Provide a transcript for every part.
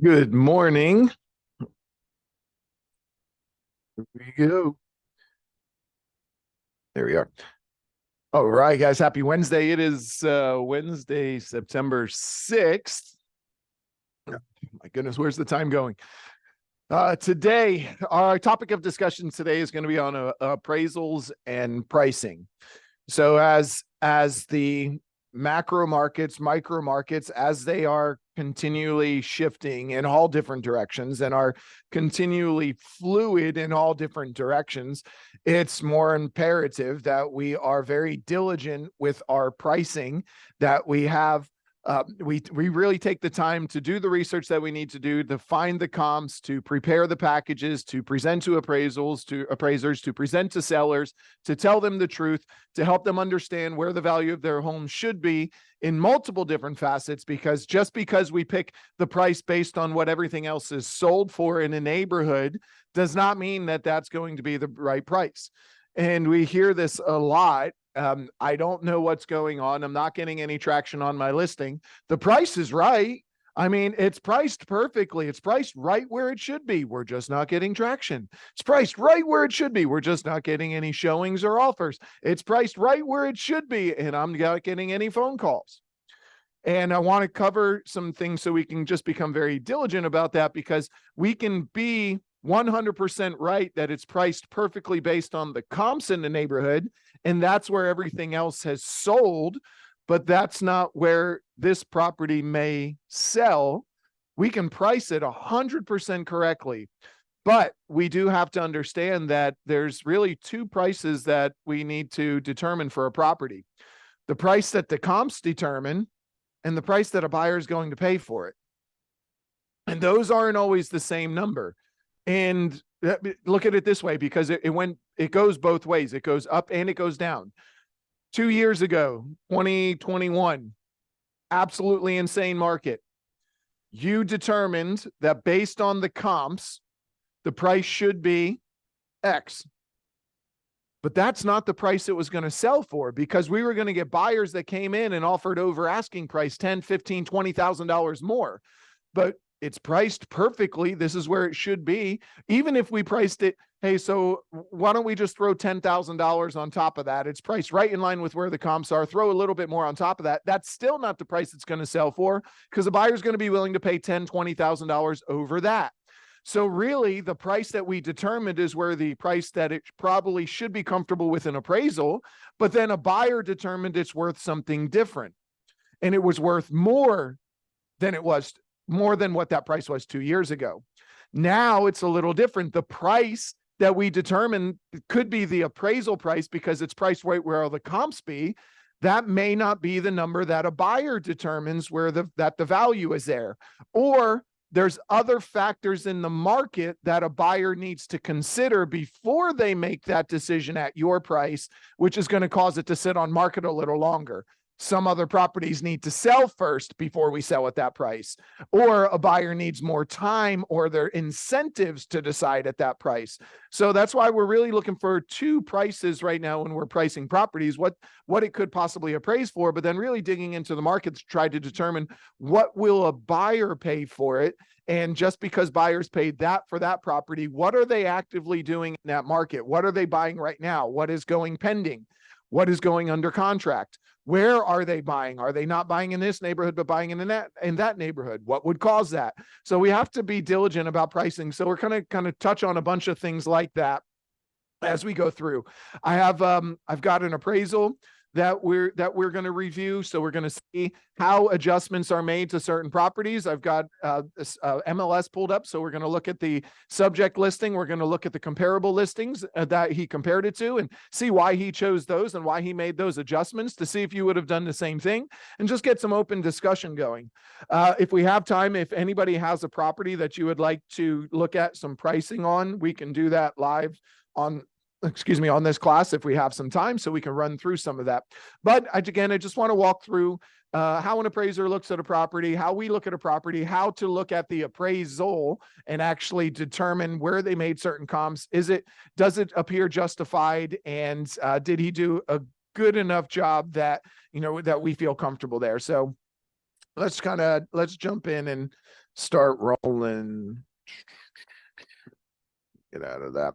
Good morning. Here we go. There we are. All right, guys. Happy Wednesday. It is Wednesday, September 6th. Oh, my goodness, where's the time going? Today, our topic of discussion today is going to be on appraisals and pricing. So as the macro markets, micro markets, as they are continually shifting in all different directions and are continually fluid in all different directions, it's more imperative that we are very diligent with our pricing, that we have we really take the time to do the research that we need to do, to find the comps, to prepare the packages, to present to appraisals, to appraisers, to present to sellers, to tell them the truth, to help them understand where the value of their home should be in multiple different facets. Because just because we pick the price based on what everything else is sold for in a neighborhood does not mean that that's going to be the right price. And we hear this a lot. I don't know what's going on. I'm not getting any traction on my listing. The price is right. I mean, it's priced perfectly. It's priced right where it should be. We're just not getting traction. It's priced right where it should be. We're just not getting any showings or offers. It's priced right where it should be, and I'm not getting any phone calls. And I want to cover some things so we can just become very diligent about that, because we can be 100% right that it's priced perfectly based on the comps in the neighborhood, and that's where everything else has sold, but that's not where this property may sell. We can price it 100% correctly, but we do have to understand that there's really two prices that we need to determine for a property: the price that the comps determine and the price that a buyer is going to pay for it. And those aren't always the same number. And look at it this way, because it goes both ways. It goes up and it goes down. 2 years ago, 2021, absolutely insane market. You determined that based on the comps, the price should be X. But that's not the price it was going to sell for, because we were going to get buyers that came in and offered over asking price, $10,000, $15,000, $20,000 more. But it's priced perfectly. This is where it should be. Even if we priced it, hey, so why don't we just throw $10,000 on top of that? It's priced right in line with where the comps are. Throw a little bit more on top of that. That's still not the price it's going to sell for, because the buyer's going to be willing to pay $10,000, $20,000 over that. So really, the price that we determined is where the price that it probably should be comfortable with an appraisal, but then a buyer determined it's worth something different. And it was worth more than what that price was 2 years ago. Now it's a little different. The price that we determined could be the appraisal price, because it's priced right where all the comps be. That may not be the number that a buyer determines that the value is there. Or there's other factors in the market that a buyer needs to consider before they make that decision at your price, which is going to cause it to sit on market a little longer. Some other properties need to sell first before we sell at that price, or a buyer needs more time or their incentives to decide at that price. So that's why we're really looking for two prices right now when we're pricing properties, what it could possibly appraise for, but then really digging into the market to try to determine what will a buyer pay for it. And just because buyers paid that for that property, what are they actively doing in that market? What are they buying right now? What is going pending? What is going under contract? Where are they buying? Are they not buying in this neighborhood, but buying in that neighborhood? What would cause that? So we have to be diligent about pricing. So we're going to kind of touch on a bunch of things like that as we go through. I've got an appraisal that we're going to review. So we're going to see how adjustments are made to certain properties. I've got MLS pulled up. So we're going to look at the subject listing. We're going to look at the comparable listings that he compared it to, and see why he chose those and why he made those adjustments, to see if you would have done the same thing, and just get some open discussion going. If we have time, if anybody has a property that you would like to look at some pricing on, we can do that live on this class if we have some time, so we can run through some of that. But I just want to walk through how an appraiser looks at a property, how we look at a property, how to look at the appraisal and actually determine where they made certain comps. Does it appear justified? And did he do a good enough job that we feel comfortable there? So let's jump in and start rolling. Get out of that.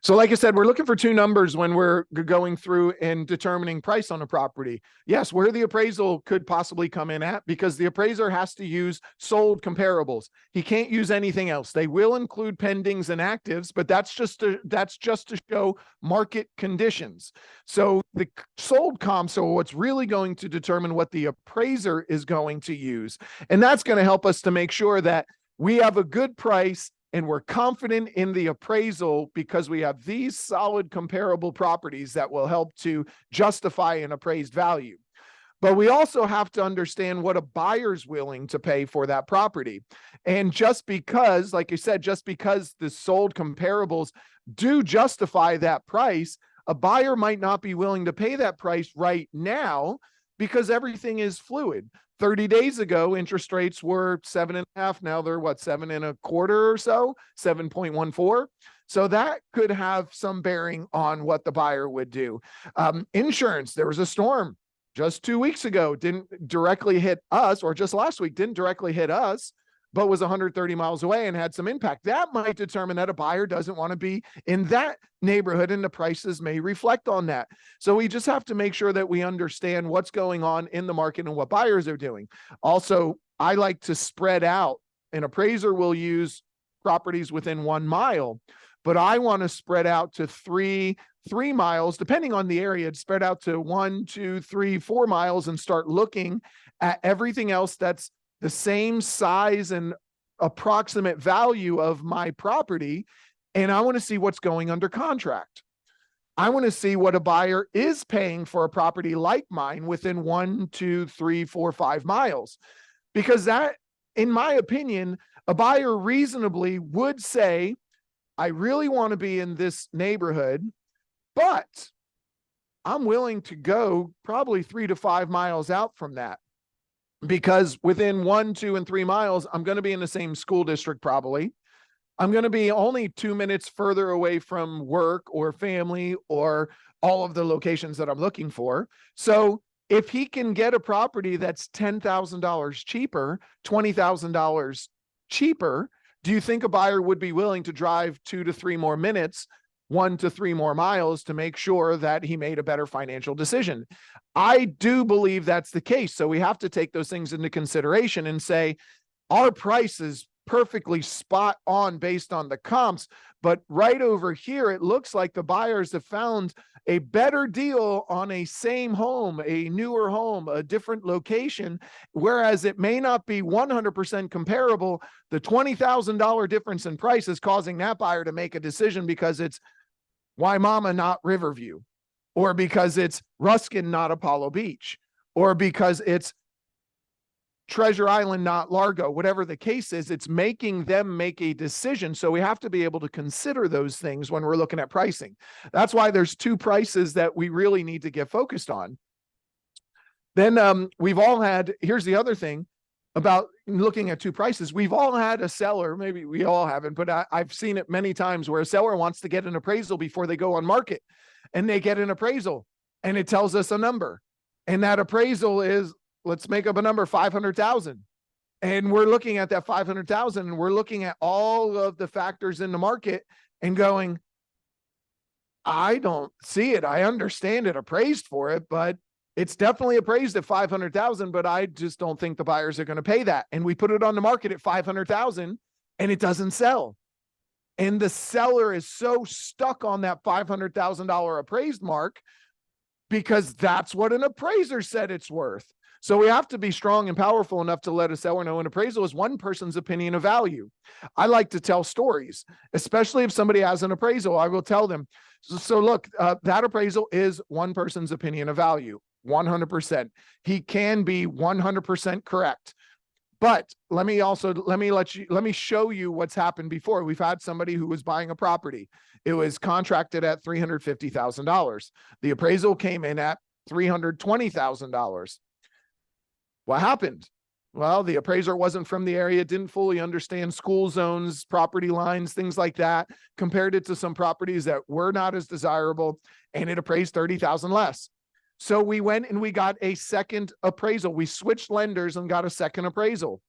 So like I said, we're looking for two numbers when we're going through and determining price on a property. Yes, where the appraisal could possibly come in at, because the appraiser has to use sold comparables. He can't use anything else. They will include pendings and actives, but that's just to show market conditions. So the sold comps are what's really going to determine what the appraiser is going to use. And that's going to help us to make sure that we have a good price and we're confident in the appraisal because we have these solid comparable properties that will help to justify an appraised value. But we also have to understand what a buyer's willing to pay for that property. And just because, like I said, just because the sold comparables do justify that price, a buyer might not be willing to pay that price right now because everything is fluid. 30 days ago, interest rates were 7.5. Now they're what, 7.25 or so, 7.14. So that could have some bearing on what the buyer would do. Insurance, there was a storm just 2 weeks ago, didn't directly hit us, or just last week, didn't directly hit us, but was 130 miles away and had some impact. That might determine that a buyer doesn't want to be in that neighborhood, and the prices may reflect on that. So we just have to make sure that we understand what's going on in the market and what buyers are doing. Also, I like to spread out. An appraiser will use properties within 1 mile, but I want to spread out to three miles, depending on the area, spread out to 1, 2, 3, 4 miles and start looking at everything else that's the same size and approximate value of my property. And I want to see what's going under contract. I want to see what a buyer is paying for a property like mine within 1, 2, 3, 4, 5 miles. Because that, in my opinion, a buyer reasonably would say, I really want to be in this neighborhood, but I'm willing to go probably 3 to 5 miles out from that. Because within 1, 2, and 3 miles, I'm going to be in the same school district probably. I'm going to be only 2 minutes further away from work or family or all of the locations that I'm looking for. So if he can get a property that's $10,000 cheaper, $20,000 cheaper, do you think a buyer would be willing to drive 2 to 3 more minutes, 1 to 3 more miles to make sure that he made a better financial decision? I do believe that's the case. So we have to take those things into consideration and say, our price is perfectly spot on based on the comps, but right over here, it looks like the buyers have found a better deal on a same home, a newer home, a different location, whereas it may not be 100% comparable. The $20,000 difference in price is causing that buyer to make a decision because it's Wimauma, not Riverview, or because it's Ruskin, not Apollo Beach, or because it's Treasure Island, not Largo. Whatever the case is, it's making them make a decision. So we have to be able to consider those things when we're looking at pricing. That's why there's two prices that we really need to get focused on. Then we've all had, here's the other thing about looking at two prices. We've all had a seller, maybe we all haven't, but I've seen it many times where a seller wants to get an appraisal before they go on market, and they get an appraisal and it tells us a number. And that appraisal is, let's make up a number, 500,000. And we're looking at that 500,000 and we're looking at all of the factors in the market and going, I don't see it. I understand it appraised for it, but it's definitely appraised at 500,000, but I just don't think the buyers are going to pay that. And we put it on the market at 500,000 and it doesn't sell. And the seller is so stuck on that $500,000 appraised mark because that's what an appraiser said it's worth. So we have to be strong and powerful enough to let a seller know an appraisal is one person's opinion of value. I like to tell stories, especially if somebody has an appraisal. I will tell them, so look, that appraisal is one person's opinion of value, 100%. He can be 100% correct. But let me show you what's happened before. We've had somebody who was buying a property. It was contracted at $350,000. The appraisal came in at $320,000. What happened? Well, the appraiser wasn't from the area, didn't fully understand school zones, property lines, things like that, compared it to some properties that were not as desirable, and it appraised $30,000 less. So we went and we got a second appraisal. We switched lenders and got a second appraisal.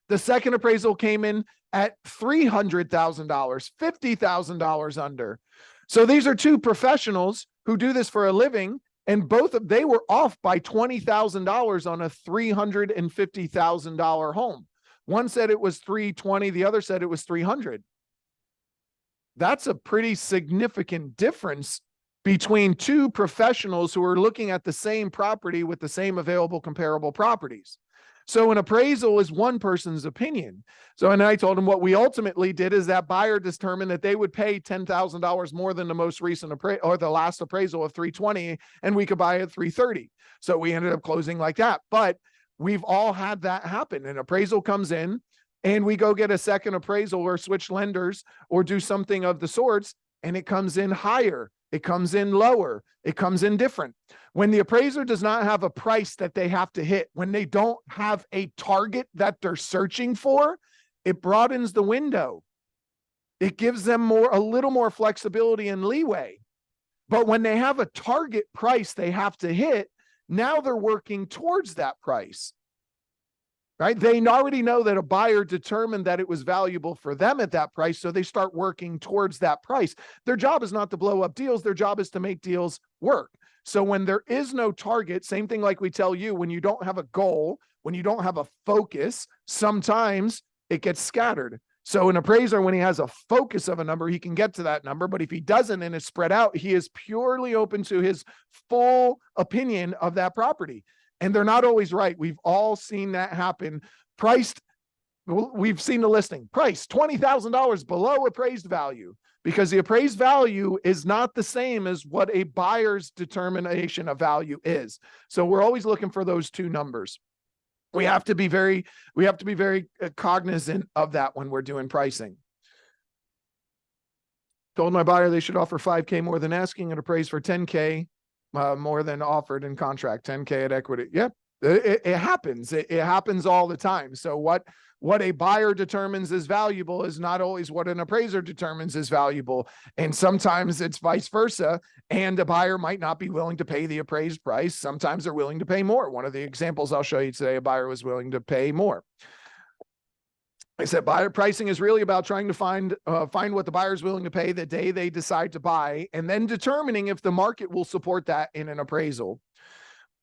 The second appraisal came in at $300,000, $50,000 under. So these are two professionals who do this for a living, and they were off by $20,000 on a $350,000 home. One said it was 320, the other said it was 300. That's a pretty significant difference between two professionals who are looking at the same property with the same available comparable properties. So an appraisal is one person's opinion. So, and I told him what we ultimately did is that buyer determined that they would pay $10,000 more than the most recent or the last appraisal of 320, and we could buy it at 330. So we ended up closing like that. But we've all had that happen. An appraisal comes in and we go get a second appraisal or switch lenders or do something of the sorts, and it comes in higher. It comes in lower. It comes in different. When the appraiser does not have a price that they have to hit, when they don't have a target that they're searching for, it broadens the window. It gives them a little more flexibility and leeway. But when they have a target price they have to hit, now they're working towards that price. Right? They already know that a buyer determined that it was valuable for them at that price, so they start working towards that price. Their job is not to blow up deals. Their job is to make deals work. So when there is no target, same thing like we tell you, when you don't have a goal, when you don't have a focus, sometimes it gets scattered. So an appraiser, when he has a focus of a number, he can get to that number. But if he doesn't and it's spread out, he is purely open to his full opinion of that property. And they're not always right. We've all seen that happen. We've seen the listing, price $20,000 below appraised value, because the appraised value is not the same as what a buyer's determination of value is. So we're always looking for those two numbers. We have to be very cognizant of that when we're doing pricing. Told my buyer they should offer $5K more than asking and appraise for $10K. More than offered in contract, $10K at equity. Yep, it happens. It happens all the time. So what a buyer determines is valuable is not always what an appraiser determines is valuable. And sometimes it's vice versa. And a buyer might not be willing to pay the appraised price. Sometimes they're willing to pay more. One of the examples I'll show you today, a buyer was willing to pay more. I said buyer pricing is really about trying to find what the buyer is willing to pay the day they decide to buy, and then determining if the market will support that in an appraisal.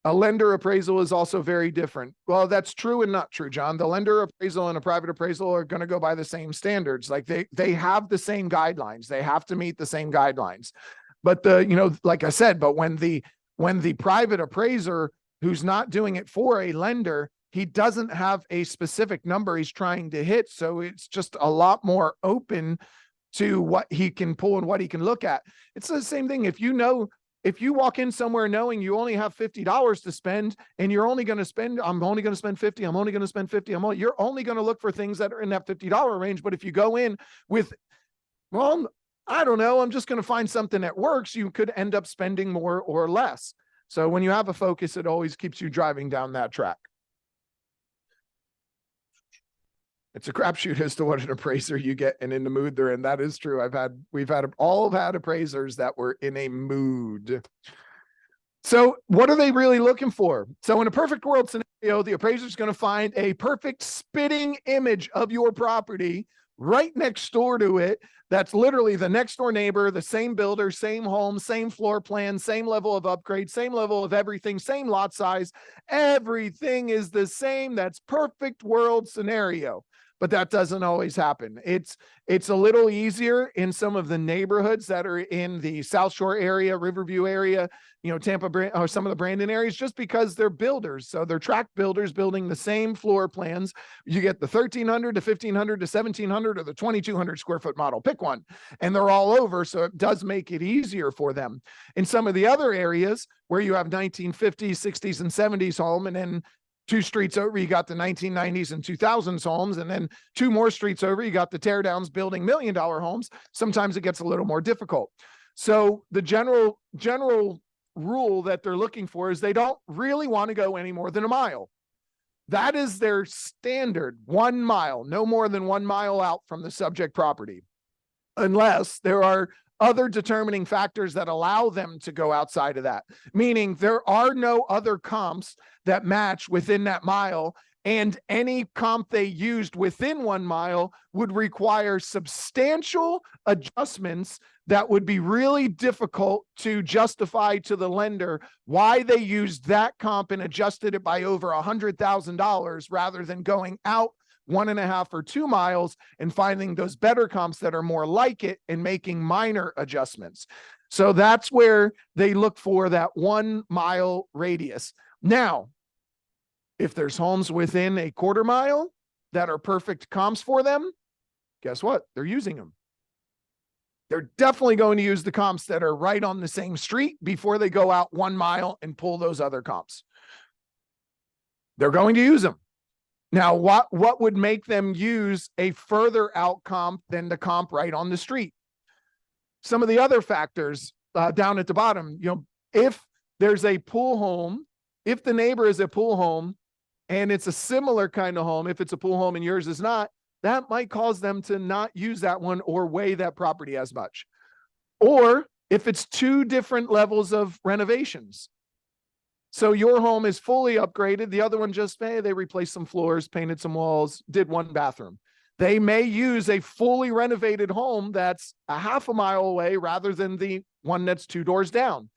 A lender appraisal is also very different. Well, that's true and not true, John. The lender appraisal and a private appraisal are going to go by the same standards. Like they have the same guidelines. They have to meet the same guidelines. But like I said, but when the private appraiser who's not doing it for a lender, he doesn't have a specific number he's trying to hit. So it's just a lot more open to what he can pull and what he can look at. It's the same thing. If you walk in somewhere knowing you only have $50 to spend and you're only going to spend, I'm only going to spend 50, I'm only going to spend 50, you're only going to look for things that are in that $50 range. But if you go in with, well, I don't know, I'm just going to find something that works, you could end up spending more or less. So when you have a focus, it always keeps you driving down that track. It's a crapshoot as to what an appraiser you get and in the mood they're in. That is true. We've all had appraisers that were in a mood. So what are they really looking for? So in a perfect world scenario, the appraiser is going to find a perfect spitting image of your property right next door to it. That's literally the next door neighbor, the same builder, same home, same floor plan, same level of upgrade, same level of everything, same lot size. Everything is the same. That's perfect world scenario. But that doesn't always happen. It's a little easier in some of the neighborhoods that are in the South Shore area, Riverview area, Tampa, or some of the Brandon areas, just because they're builders. So they're tract builders building the same floor plans. You get the 1,300 to 1,500 to 1,700 or the 2,200 square foot model, pick one. And they're all over. So it does make it easier for them. In some of the other areas where you have 1950s, 60s, and 70s home, and then 2 streets over, you got the 1990s and 2000s homes. And then 2 more streets over, you got the teardowns building $1 million homes. Sometimes it gets a little more difficult. So the general rule that they're looking for is they don't really want to go any more than a mile. That is their standard, 1 mile, no more than 1 mile out from the subject property, unless there are other determining factors that allow them to go outside of that, meaning there are no other comps that match within that mile. and any comp they used within 1 mile would require substantial adjustments that would be really difficult to justify to the lender why they used that comp and adjusted it by over $100,000 rather than going out 1.5 or 2 miles and finding those better comps that are more like it and making minor adjustments. So that's where they look for that 1 mile radius. Now, if there's homes within a 1/4 mile that are perfect comps for them, guess what? They're using them. They're definitely going to use the comps that are right on the same street before they go out 1 mile and pull those other comps. They're going to use them. Now, what would make them use a further out comp than the comp right on the street? Some of the other factors down at the bottom, if there's a pool home, if the neighbor is a pool home, and it's a similar kind of home, if it's a pool home and yours is not, that might cause them to not use that one or weigh that property as much. Or if it's 2 different levels of renovations. So your home is fully upgraded. The other one just, they replaced some floors, painted some walls, did 1 bathroom. They may use a fully renovated home that's a 1/2 mile away rather than the one that's 2 doors down,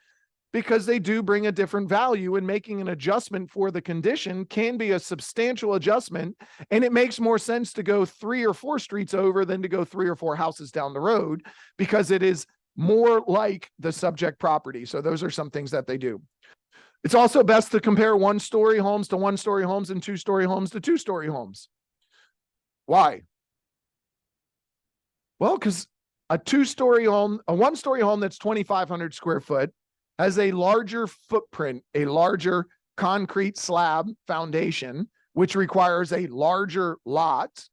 because they do bring a different value, and making an adjustment for the condition can be a substantial adjustment. And it makes more sense to go 3 or 4 streets over than to go 3 or 4 houses down the road, because it is more like the subject property. So those are some things that they do. It's also best to compare 1-story homes to 1-story homes and 2-story homes to 2-story homes. Why? Well, because a 2-story home, a 1-story home that's 2,500 square foot has a larger footprint, a larger concrete slab foundation, which requires a larger lot.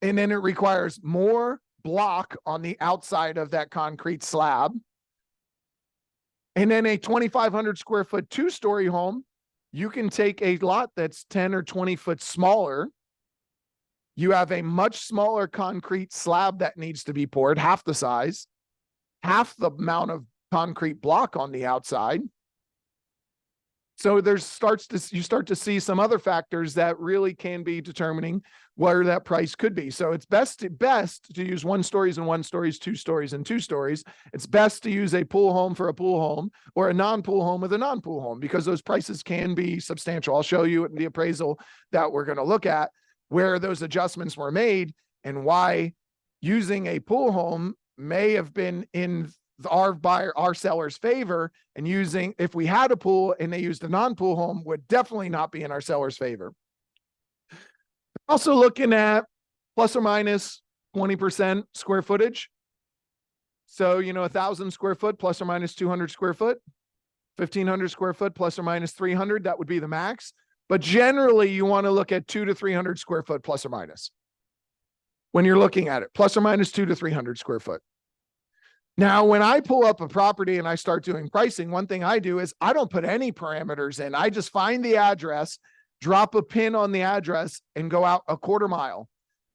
And then it requires more block on the outside of that concrete slab. And then a 2,500 square foot 2-story home, you can take a lot that's 10 or 20 foot smaller. You have a much smaller concrete slab that needs to be poured, half the size, half the amount of concrete block on the outside. So you start to see some other factors that really can be determining where that price could be. So it's best to use 1-stories and 1-stories, 2-stories and 2-stories. It's best to use a pool home for a pool home, or a non-pool home with a non-pool home, because those prices can be substantial. I'll show you in the appraisal that we're going to look at where those adjustments were made and why using a pool home may have been in our seller's favor, and if we had a pool and they used a non-pool home, would definitely not be in our seller's favor. Also looking at plus or minus 20% square footage. So, 1,000 square foot plus or minus 200 square foot, 1,500 square foot plus or minus 300, that would be the max. But generally you want to look at 200 to 300 square foot plus or minus when you're looking at it, plus or minus 200 to 300 square foot. Now, when I pull up a property and I start doing pricing, one thing I do is I don't put any parameters in. I just find the address, drop a pin on the address, and go out a 1/4 mile.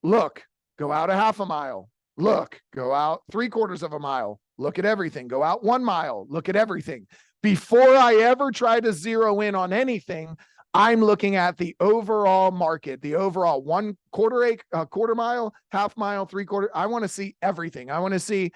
Look, go out a 1/2 mile. Look, go out 3/4 of a mile. Look at everything. Go out 1 mile. Look at everything. Before I ever try to zero in on anything, I'm looking at the overall market, the overall 1/4 mile, 1/2 mile, 3/4. I want to see everything. I want to see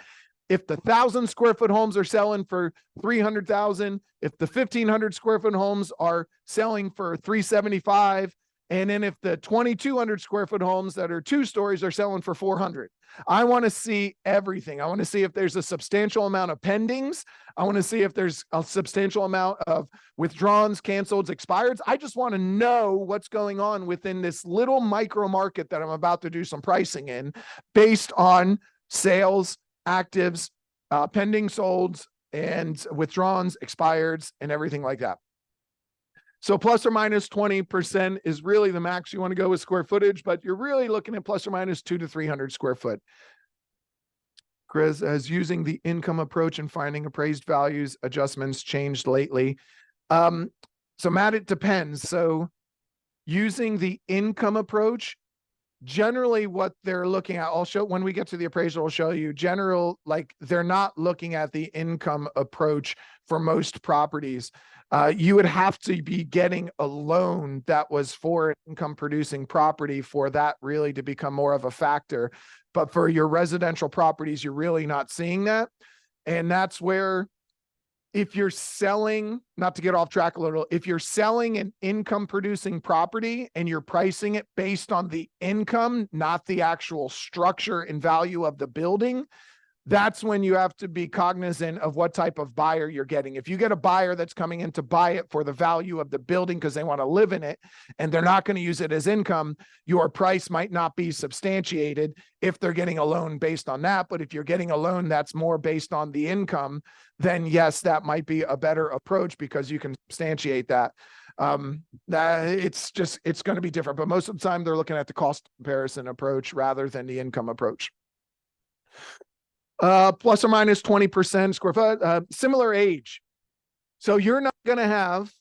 if the 1,000 square foot homes are selling for 300,000, if the 1,500 square foot homes are selling for 375, and then if the 2,200 square foot homes that are 2 stories are selling for 400. I want to see everything. I want to see if there's a substantial amount of pendings. I want to see if there's a substantial amount of withdrawns, canceleds, expireds. I just want to know what's going on within this little micro market that I'm about to do some pricing in, based on sales, actives, pending solds, and withdrawns, expireds, and everything like that. So plus or minus 20% is really the max you want to go with square footage, but you're really looking at plus or minus 200 to 300 square foot. Chris, has using the income approach and finding appraised values adjustments changed lately? So Matt, it depends. So using the income approach, generally what they're looking at, I'll show when we get to the appraisal, I'll show you they're not looking at the income approach for most properties. you would have to be getting a loan that was for an income producing property for that really to become more of a factor. But for your residential properties, you're really not seeing that. And that's where, if you're selling, not to get off track a little, if you're selling an income producing property and you're pricing it based on the income, not the actual structure and value of the building, that's when you have to be cognizant of what type of buyer you're getting. If you get a buyer that's coming in to buy it for the value of the building because they want to live in it and they're not going to use it as income, your price might not be substantiated if they're getting a loan based on that. But if you're getting a loan that's more based on the income, then yes, that might be a better approach because you can substantiate that. It's going to be different, but most of the time they're looking at the cost comparison approach rather than the income approach. Plus or minus 20% square foot, similar age. So you're not going to have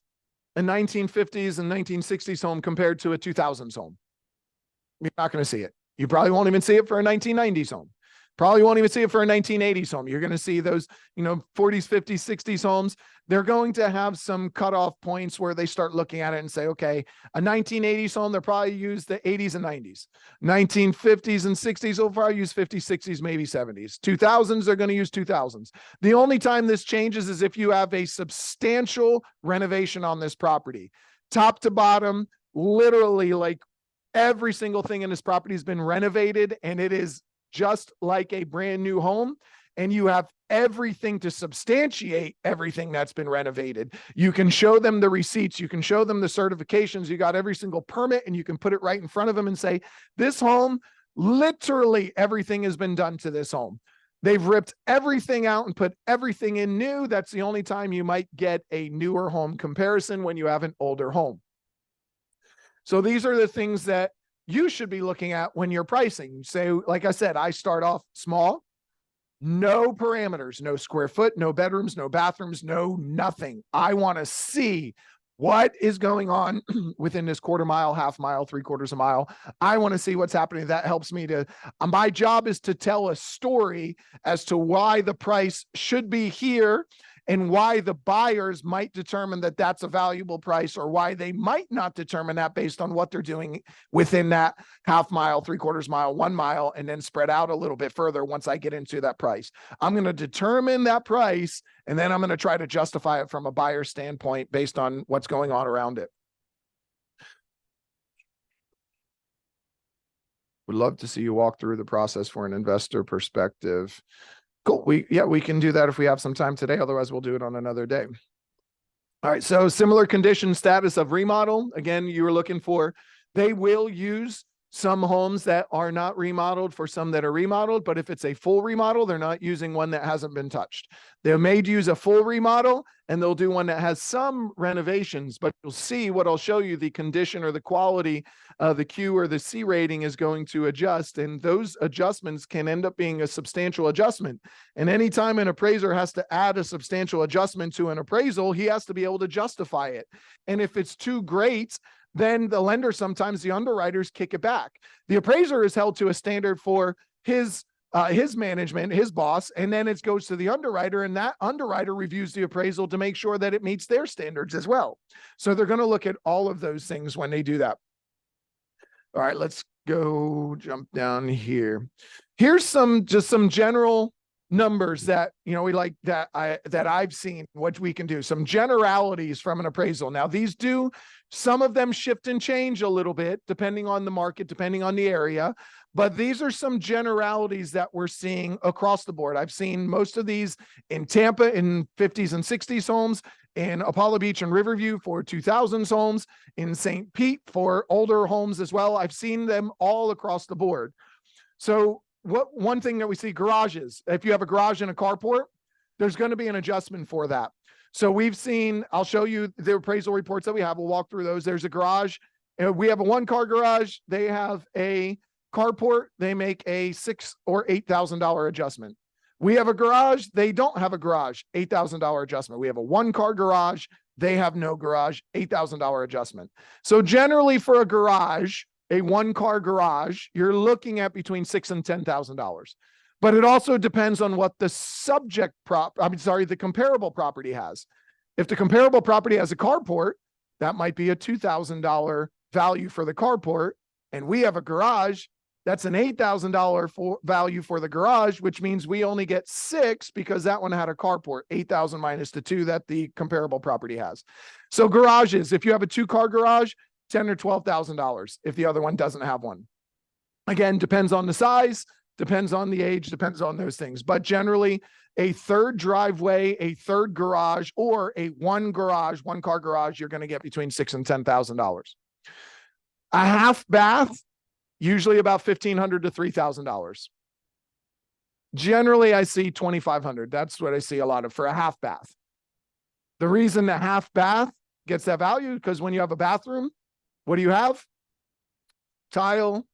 a 1950s and 1960s home compared to a 2000s home. You're not going to see it. You probably won't even see it for a 1990s home. Probably won't even see it for a 1980s home. You're going to see those, 40s, 50s, 60s homes. They're going to have some cutoff points where they start looking at it and say, okay, a 1980s home, they'll probably use the 80s and 90s. 1950s and 60s, they'll probably use 50s, 60s, maybe 70s. 2000s, they're going to use 2000s. The only time this changes is if you have a substantial renovation on this property. Top to bottom, literally like every single thing in this property has been renovated and it is just like a brand new home, and you have everything to substantiate everything that's been renovated. You can show them the receipts, you can show them the certifications, you got every single permit, and you can put it right in front of them and say, this home, literally everything has been done to this home. They've ripped everything out and put everything in new. That's the only time you might get a newer home comparison, when you have an older home. So these are the things that you should be looking at when you're pricing. Say, like I said, I start off small, no parameters, no square foot, no bedrooms, no bathrooms, no nothing. I want to see what is going on within this quarter mile, half mile, 3/4 a mile. I want to see what's happening. That helps me to, my job is to tell a story as to why the price should be here and why the buyers might determine that that's a valuable price, or why they might not determine that based on what they're doing within that half mile, 3/4 mile, 1 mile, and then spread out a little bit further once I get into that price. I'm going to determine that price, and then I'm going to try to justify it from a buyer standpoint based on what's going on around it. Would love to see you walk through the process for an investor perspective. Cool. We can do that if we have some time today. Otherwise, we'll do it on another day. All right. So similar condition status of remodel. Again, you were looking for, they will use some homes that are not remodeled for some that are remodeled, but if it's a full remodel, they're not using one that hasn't been touched. They may use a full remodel and they'll do one that has some renovations, but you'll see what I'll show you, the condition or the quality of the Q or the C rating is going to adjust. And those adjustments can end up being a substantial adjustment. And anytime an appraiser has to add a substantial adjustment to an appraisal, he has to be able to justify it. And if it's too great, then the lender, sometimes the underwriters kick it back. The appraiser is held to a standard for his management, his boss, and then it goes to the underwriter, and that underwriter reviews the appraisal to make sure that it meets their standards as well. So they're going to look at all of those things when they do that. All right, let's go jump down here. Here's just some general numbers that, we like that I've seen what we can do, some generalities from an appraisal. Now, these some of them shift and change a little bit depending on the market, depending on the area, but these are some generalities that we're seeing across the board. I've seen most of these in Tampa in 50s and 60s homes, in Apollo Beach and Riverview for 2000s homes, in St. Pete for older homes as well. I've seen them all across the board. So one thing that we see, garages. If you have a garage and a carport, there's going to be an adjustment for that. So we've seen, I'll show you the appraisal reports that we have. We'll walk through those. There's a garage. We have a 1-car garage. They have a carport. They make a $6,000 or $8,000 adjustment. We have a garage. They don't have a garage, $8,000 adjustment. We have a 1-car garage. They have no garage, $8,000 adjustment. So generally for a garage, a 1-car garage, you're looking at between $6,000 and $10,000. But it also depends on what the the comparable property has. If the comparable property has a carport, that might be a $2,000 value for the carport. And we have a garage, that's an $8,000 value for the garage, which means we only get 6 because that one had a carport, 8,000 minus the 2 that the comparable property has. So garages, if you have a 2-car garage, $10,000 or $12,000 if the other one doesn't have one. Again, depends on the size, depends on the age, depends on those things. But generally, a third driveway, a third garage, or a 1-car garage, you're going to get between $6,000 and $10,000. A half bath, usually about $1,500 to $3,000. Generally, I see $2,500. That's what I see a lot of for a half bath. The reason the half bath gets that value, because when you have a bathroom, what do you have? Tile,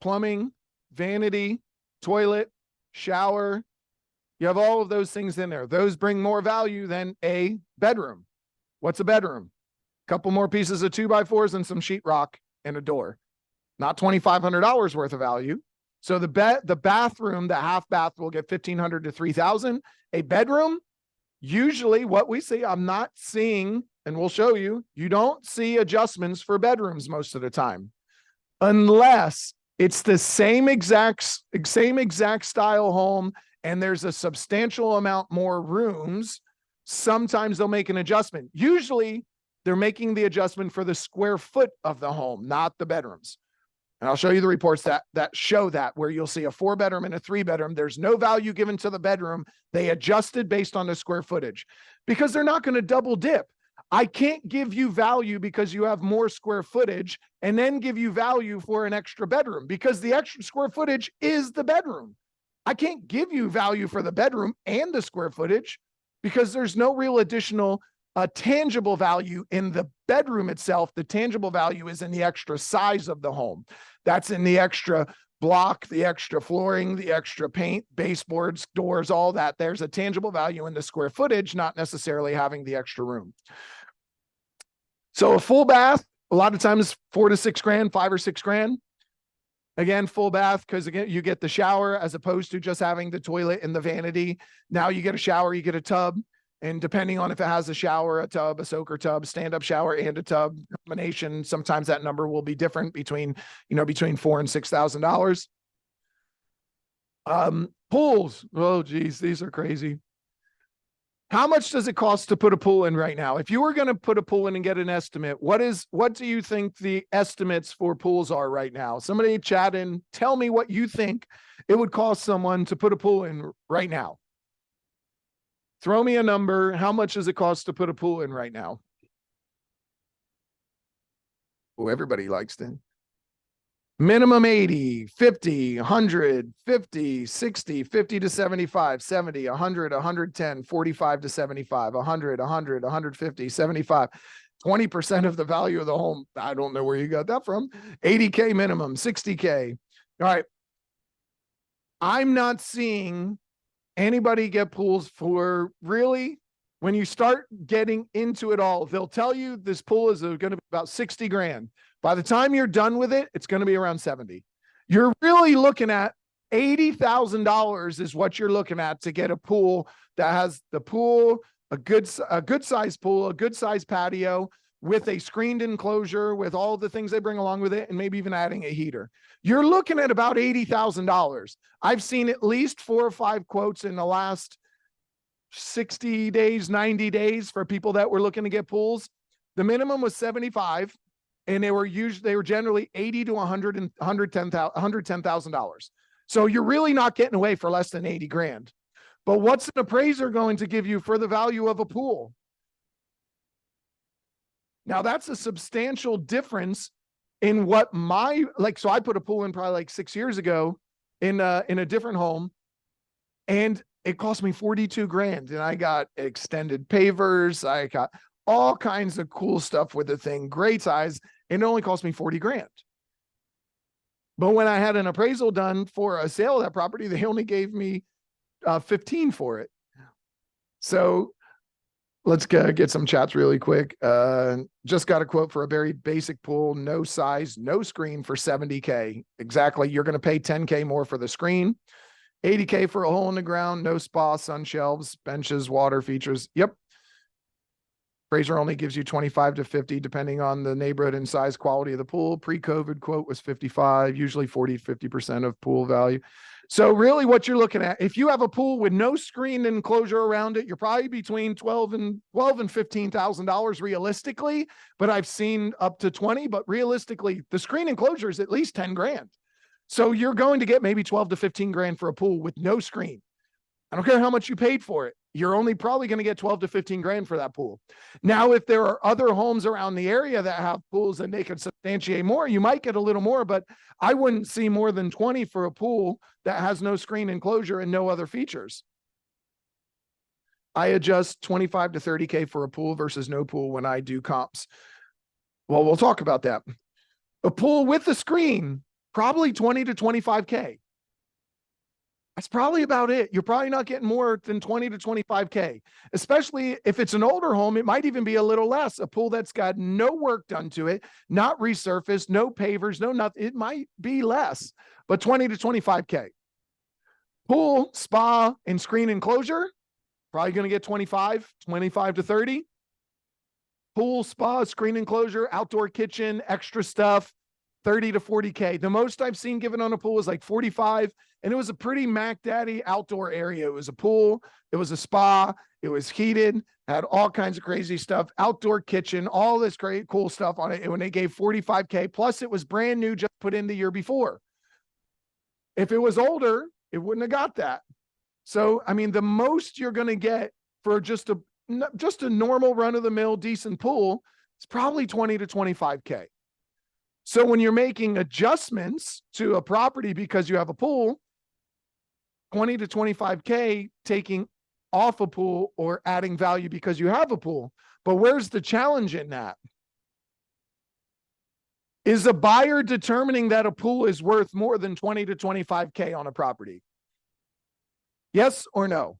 plumbing, vanity, toilet, shower. You have all of those things in there. Those bring more value than a bedroom. What's a bedroom? A couple more pieces of 2x4s and some sheetrock and a door. Not $2,500 worth of value. So the bathroom, the half bath, will get $1,500 to $3,000. A bedroom, usually what we see, I'm not seeing, and we'll show you, you don't see adjustments for bedrooms most of the time, unless it's the same exact style home and there's a substantial amount more rooms. Sometimes they'll make an adjustment. Usually they're making the adjustment for the square foot of the home, not the bedrooms. And I'll show you the reports that show that, where you'll see a 4-bedroom and a 3-bedroom. There's no value given to the bedroom. They adjusted based on the square footage because they're not going to double dip. I can't give you value because you have more square footage and then give you value for an extra bedroom, because the extra square footage is the bedroom. I can't give you value for the bedroom and the square footage because there's no real additional tangible value in the bedroom itself. The tangible value is in the extra size of the home. That's in the extra block, the extra flooring, the extra paint, baseboards, doors, all that. There's a tangible value in the square footage, not necessarily having the extra room. So a full bath, a lot of times $4 to $6 grand, $5 or $6 grand. Again, full bath, because again, you get the shower as opposed to just having the toilet and the vanity. Now you get a shower, you get a tub. And depending on if it has a shower, a tub, a soaker tub, stand-up shower, and a tub combination, sometimes that number will be different between $4,000 and $6,000. Pools. Oh, geez, these are crazy. How much does it cost to put a pool in right now? If you were going to put a pool in and get an estimate, what do you think the estimates for pools are right now? Somebody chat in, tell me what you think it would cost someone to put a pool in right now. Throw me a number. How much does it cost to put a pool in right now? Oh, everybody likes them. Minimum 80, 50, 100, 50, 60, 50 to 75, 70, 100, 110, 45 to 75, 100, 100, 150, 75. 20% of the value of the home. I don't know where you got that from. 80K minimum, 60K. All right. I'm not seeing anybody get pools for really, when you start getting into it all, they'll tell you this pool is going to be about 60 grand. By the time you're done with it, it's going to be around 70. You're really looking at $80,000 is what you're looking at to get a pool that has the pool, a good size pool, a good size patio with a screened enclosure with all the things they bring along with it, and maybe even adding a heater. You're looking at about $80,000. I've seen at least 4 or 5 quotes in the last 60 days, 90 days for people that were looking to get pools. The minimum was 75, and they were generally 80 to $110,000. So you're really not getting away for less than 80 grand. But what's an appraiser going to give you for the value of a pool? Now that's a substantial difference in what so I put a pool in probably like 6 years ago in a different home, and it cost me 42 grand, and I got extended pavers. I got all kinds of cool stuff with the thing, great size, and it only cost me 40 grand. But when I had an appraisal done for a sale of that property, they only gave me 15 for it. So let's get some chats really quick. Just got a quote for a very basic pool, no size, no screen for 70K. Exactly. You're going to pay 10K more for the screen, 80K for a hole in the ground, no spa, sun shelves, benches, water features. Yep. Appraiser only gives you 25 to 50, depending on the neighborhood and size, quality of the pool. Pre-COVID quote was 55, usually 40 to 50% of pool value. So really what you're looking at, if you have a pool with no screen enclosure around it, you're probably between $12 and $15,000 realistically, but I've seen up to 20, but realistically the screen enclosure is at least 10 grand. So you're going to get maybe 12 to 15 grand for a pool with no screen. I don't care how much you paid for it. You're only probably going to get 12 to 15 grand for that pool. Now, if there are other homes around the area that have pools and they can substantiate more, you might get a little more, but I wouldn't see more than 20 for a pool that has no screen enclosure and no other features. I adjust 25 to 30K for a pool versus no pool when I do comps. Well, we'll talk about that. A pool with a screen, probably 20 to 25K. That's probably about it. You're probably not getting more than 20 to 25K, especially if it's an older home. It might even be a little less. A pool that's got no work done to it, not resurfaced, no pavers, no nothing. It might be less, but 20 to 25K. Pool, spa, and screen enclosure, probably going to get 25 to 30. Pool, spa, screen enclosure, outdoor kitchen, extra stuff, 30 to 40K. The most I've seen given on a pool is like 45. And it was a pretty Mac Daddy outdoor area. It was a pool, it was a spa, it was heated, had all kinds of crazy stuff, outdoor kitchen, all this great, cool stuff on it. And when they gave 45K, plus it was brand new, just put in the year before. If it was older, it wouldn't have got that. So, I mean, the most you're going to get for just a normal run of the mill, decent pool, is probably 20 to 25K. So when you're making adjustments to a property because you have a pool, 20 to 25K taking off a pool or adding value because you have a pool. But where's the challenge in that? Is a buyer determining that a pool is worth more than 20 to 25K on a property? Yes or no?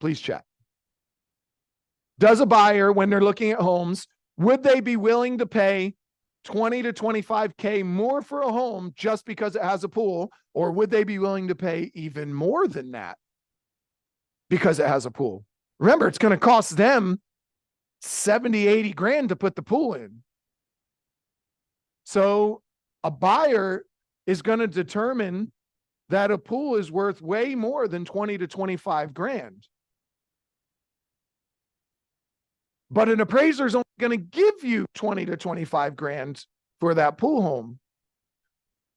Please chat. Does a buyer, when they're looking at homes, would they be willing to pay 20 to 25K more for a home just because it has a pool, or would they be willing to pay even more than that because it has a pool? Remember, it's going to cost them 70, 80 grand to put the pool in. So a buyer is going to determine that a pool is worth way more than 20 to 25 grand. But an appraiser is only going to give you 20 to 25 grand for that pool home.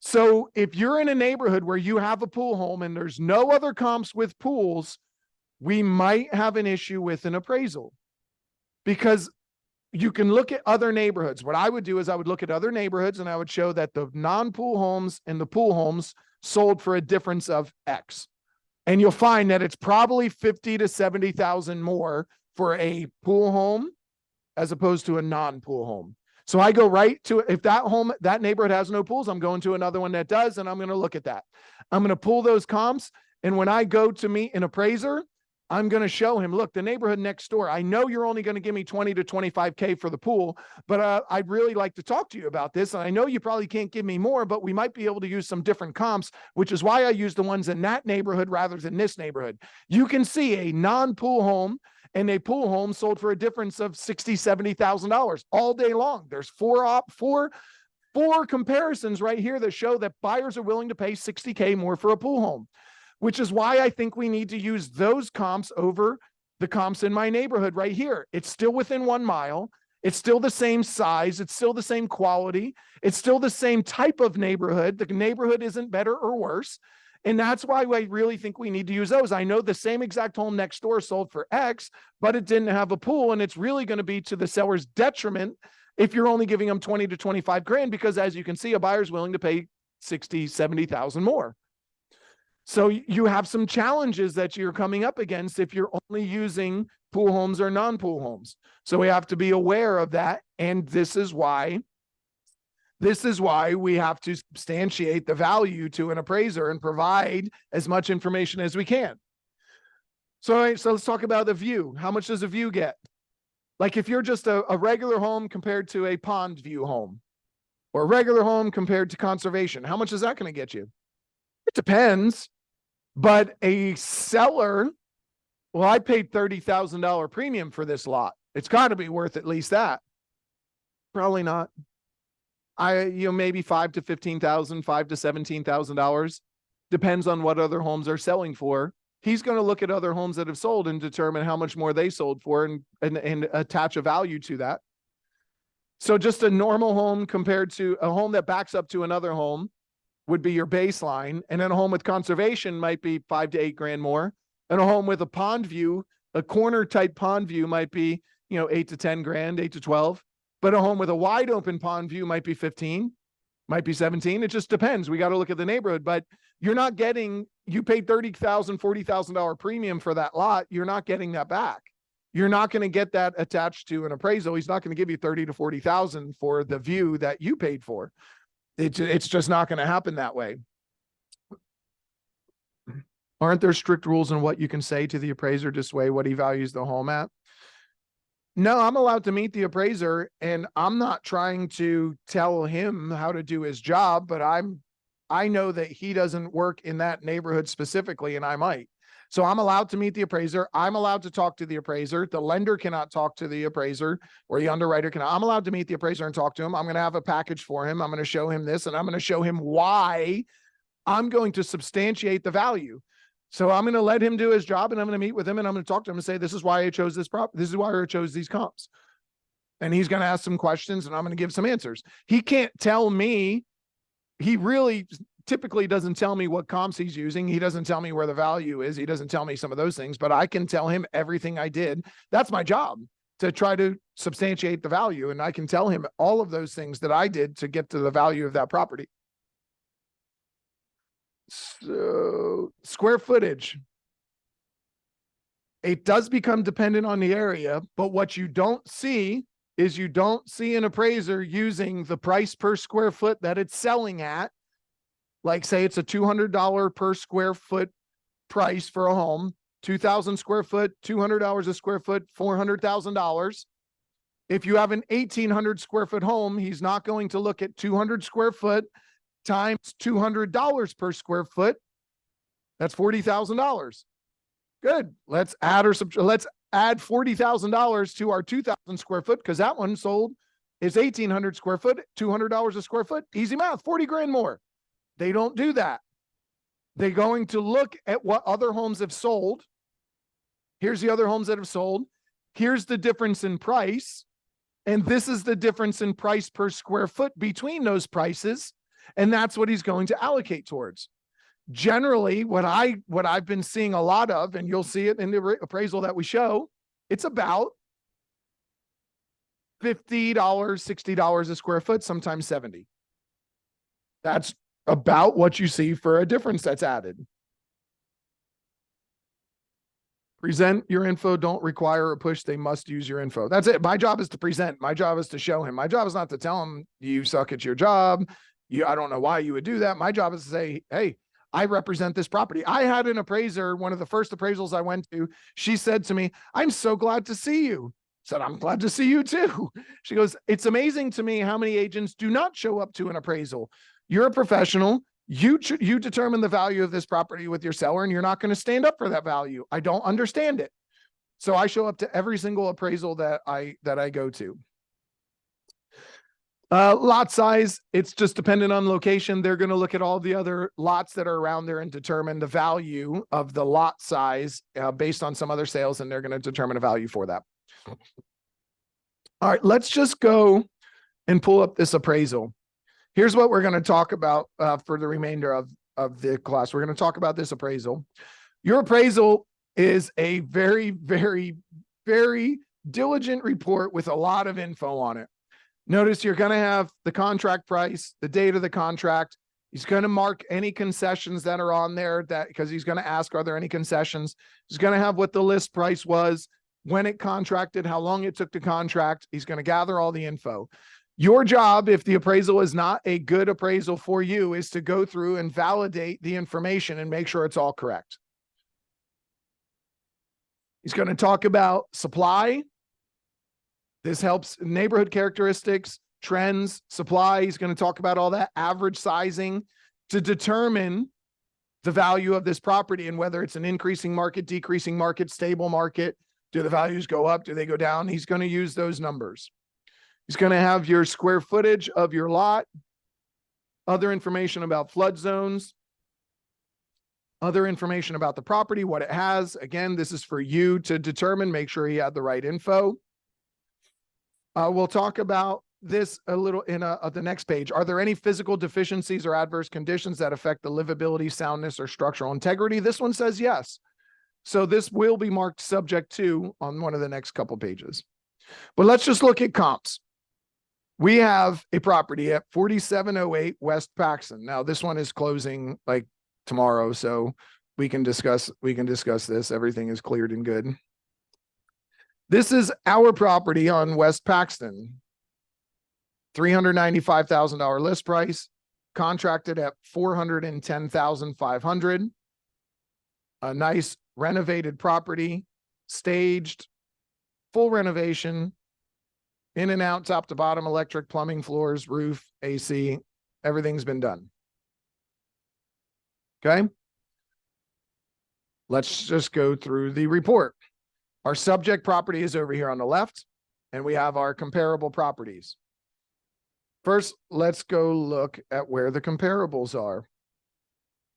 So if you're in a neighborhood where you have a pool home and there's no other comps with pools, we might have an issue with an appraisal, because you can look at other neighborhoods. What I would do is I would look at other neighborhoods and I would show that the non-pool homes and the pool homes sold for a difference of X. And you'll find that it's probably 50 to 70,000 more for a pool home as opposed to a non-pool home. So I go right to, if that home, that neighborhood has no pools, I'm going to another one that does, and I'm going to look at that. I'm going to pull those comps. And when I go to meet an appraiser, I'm going to show him, look, the neighborhood next door, I know you're only going to give me 20 to 25K for the pool, but I'd really like to talk to you about this. And I know you probably can't give me more, but we might be able to use some different comps, which is why I use the ones in that neighborhood rather than this neighborhood. You can see a non-pool home and a pool home sold for a difference of $60,000, $70,000 all day long. There's four comparisons right here that show that buyers are willing to pay 60K more for a pool home, which is why I think we need to use those comps over the comps in my neighborhood right here. It's still within 1 mile. It's still the same size. It's still the same quality. It's still the same type of neighborhood. The neighborhood isn't better or worse. And that's why I really think we need to use those. I know the same exact home next door sold for X, but it didn't have a pool. And it's really going to be to the seller's detriment if you're only giving them 20 to 25 grand, because as you can see, a buyer's willing to pay 60, 70,000 more. So you have some challenges that you're coming up against if you're only using pool homes or non-pool homes. So we have to be aware of that. And this is why we have to substantiate the value to an appraiser and provide as much information as we can. So let's talk about the view. How much does a view get? Like if you're just a regular home compared to a pond view home, or a regular home compared to conservation, how much is that going to get you? It depends. But a seller Well, I paid $30,000 premium for this lot. It's got to be worth at least that. Probably not. Maybe $5,000 to $15,000, $5,000 to $17,000. Depends on what other homes are selling for. He's going to look at other homes that have sold and determine how much more they sold for and attach a value to that. So just a normal home compared to a home that backs up to another home would be your baseline. And then a home with conservation might be $5,000 to $8,000 more. And a home with a pond view, a corner type pond view might be, $8,000 to $10,000, 8 to 12. But a home with a wide open pond view might be 15, might be 17. It just depends. We got to look at the neighborhood, but you paid $30,000, $40,000 premium for that lot. You're not getting that back. You're not going to get that attached to an appraisal. He's not going to give you 30 to 40,000 for the view that you paid for. It's just not going to happen that way. Aren't there strict rules on what you can say to the appraiser to sway what he values the home at? No, I'm allowed to meet the appraiser, and I'm not trying to tell him how to do his job, but I know that he doesn't work in that neighborhood specifically, and I might. So I'm allowed to meet the appraiser. I'm allowed to talk to the appraiser. The lender cannot talk to the appraiser, or the underwriter cannot. I'm allowed to meet the appraiser and talk to him. I'm going to have a package for him. I'm going to show him this, and I'm going to show him why I'm going to substantiate the value. So I'm going to let him do his job, and I'm going to meet with him, and I'm going to talk to him and say, this is why I chose this prop. This is why I chose these comps. And he's going to ask some questions, and I'm going to give some answers. He can't tell me. He really typically doesn't tell me what comps he's using. He doesn't tell me where the value is. He doesn't tell me some of those things, but I can tell him everything I did. That's my job, to try to substantiate the value. And I can tell him all of those things that I did to get to the value of that property. So square footage, it does become dependent on the area, but what you don't see is you don't see an appraiser using the price per square foot that it's selling at. Like, say it's a $200 per square foot price for a home, 2,000 square foot, $200 a square foot, $400,000. If you have an 1,800 square foot home, he's not going to look at 200 square foot times $200 per square foot. That's $40,000. Good. Let's add $40,000 to our 2,000 square foot, because that one sold is 1,800 square foot, $200 a square foot. Easy math, 40 grand more. They don't do that. They're going to look at what other homes have sold. Here's the other homes that have sold. Here's the difference in price. And this is the difference in price per square foot between those prices. And that's what he's going to allocate towards. Generally, what I've been seeing a lot of, and you'll see it in the appraisal that we show, it's about $50, $60 a square foot, sometimes 70. That's about what you see for a difference that's added. Present your info, don't require a push. They must use your info. That's it. My job is to present. My job is to show him. My job is not to tell him you suck at your job. I don't know why you would do that. My job is to say, hey, I represent this property. I had an appraiser, one of the first appraisals I went to. She said to me, I'm so glad to see you. I said, I'm glad to see you too. She goes, it's amazing to me how many agents do not show up to an appraisal. You're a professional. You determine the value of this property with your seller, and you're not going to stand up for that value. I don't understand it. So I show up to every single appraisal that I go to. Lot size, it's just dependent on location. They're going to look at all the other lots that are around there and determine the value of the lot size based on some other sales, and they're going to determine a value for that. All right, let's just go and pull up this appraisal. Here's what we're going to talk about for the remainder of the class. We're going to talk about this appraisal. Your appraisal is a very, very, very diligent report with a lot of info on it. Notice you're going to have the contract price, the date of the contract. He's going to mark any concessions that are on there, because he's going to ask, are there any concessions? He's going to have what the list price was, when it contracted, how long it took to contract. He's going to gather all the info. Your job, if the appraisal is not a good appraisal for you, is to go through and validate the information and make sure it's all correct. He's going to talk about supply. This helps neighborhood characteristics, trends, supply. He's going to talk about all that, average sizing, to determine the value of this property and whether it's an increasing market, decreasing market, stable market. Do the values go up? Do they go down? He's going to use those numbers. He's going to have your square footage of your lot, other information about flood zones, other information about the property, what it has. Again, this is for you to determine, make sure he had the right info. We'll talk about this a little in the next page. Are there any physical deficiencies or adverse conditions that affect the livability, soundness, or structural integrity? This one says yes. So this will be marked subject to on one of the next couple pages. But let's just look at comps. We have a property at 4708 West Paxton. Now this one is closing like tomorrow, so we can discuss this. Everything is cleared and good. This is our property on West Paxton. $395,000 list price, contracted at $410,500. A nice renovated property, staged, full renovation, in and out, top to bottom, electric, plumbing, floors, roof, AC, everything's been done. Okay. Let's just go through the report. Our subject property is over here on the left, and we have our comparable properties. First, let's go look at where the comparables are.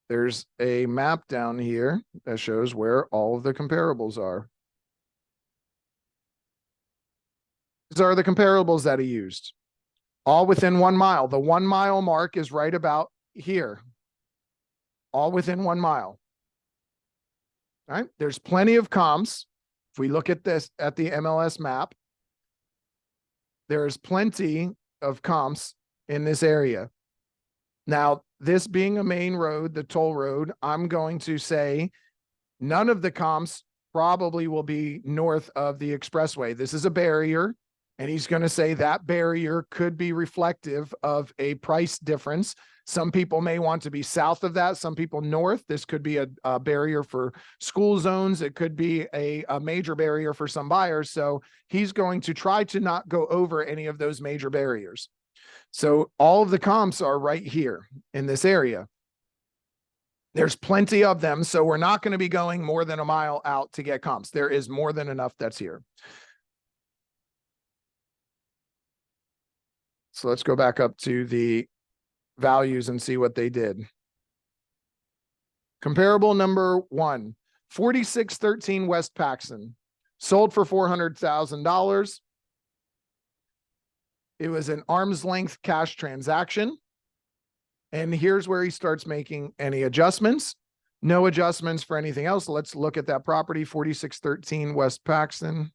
There's a map down here that shows where all of the comparables are. These are the comparables that he used. All within 1 mile. The 1 mile mark is right about here. All within 1 mile. All right. There's plenty of comps. If we look at this at the MLS map, there's plenty of comps in this area. Now, this being a main road, the toll road, I'm going to say none of the comps probably will be north of the expressway. This is a barrier, and he's going to say that barrier could be reflective of a price difference. Some people may want to be south of that, some people north. This could be a barrier for school zones. It could be a major barrier for some buyers. So he's going to try to not go over any of those major barriers. So all of the comps are right here in this area. There's plenty of them, so we're not going to be going more than a mile out to get comps. There is more than enough that's here. So let's go back up to the values and see what they did. Comparable number 1, 4613 West Paxton, sold for $400,000. It was an arm's length cash transaction. And here's where he starts making any adjustments. No adjustments for anything else. Let's look at that property, 4613 West Paxton.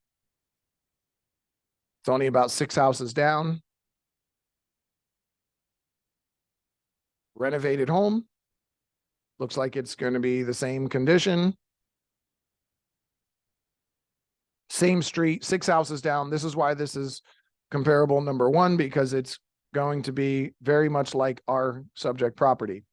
It's only about 6 houses down. Renovated home. Looks like it's going to be the same condition. Same street, 6 houses down. This is why this is comparable number 1, because it's going to be very much like our subject property.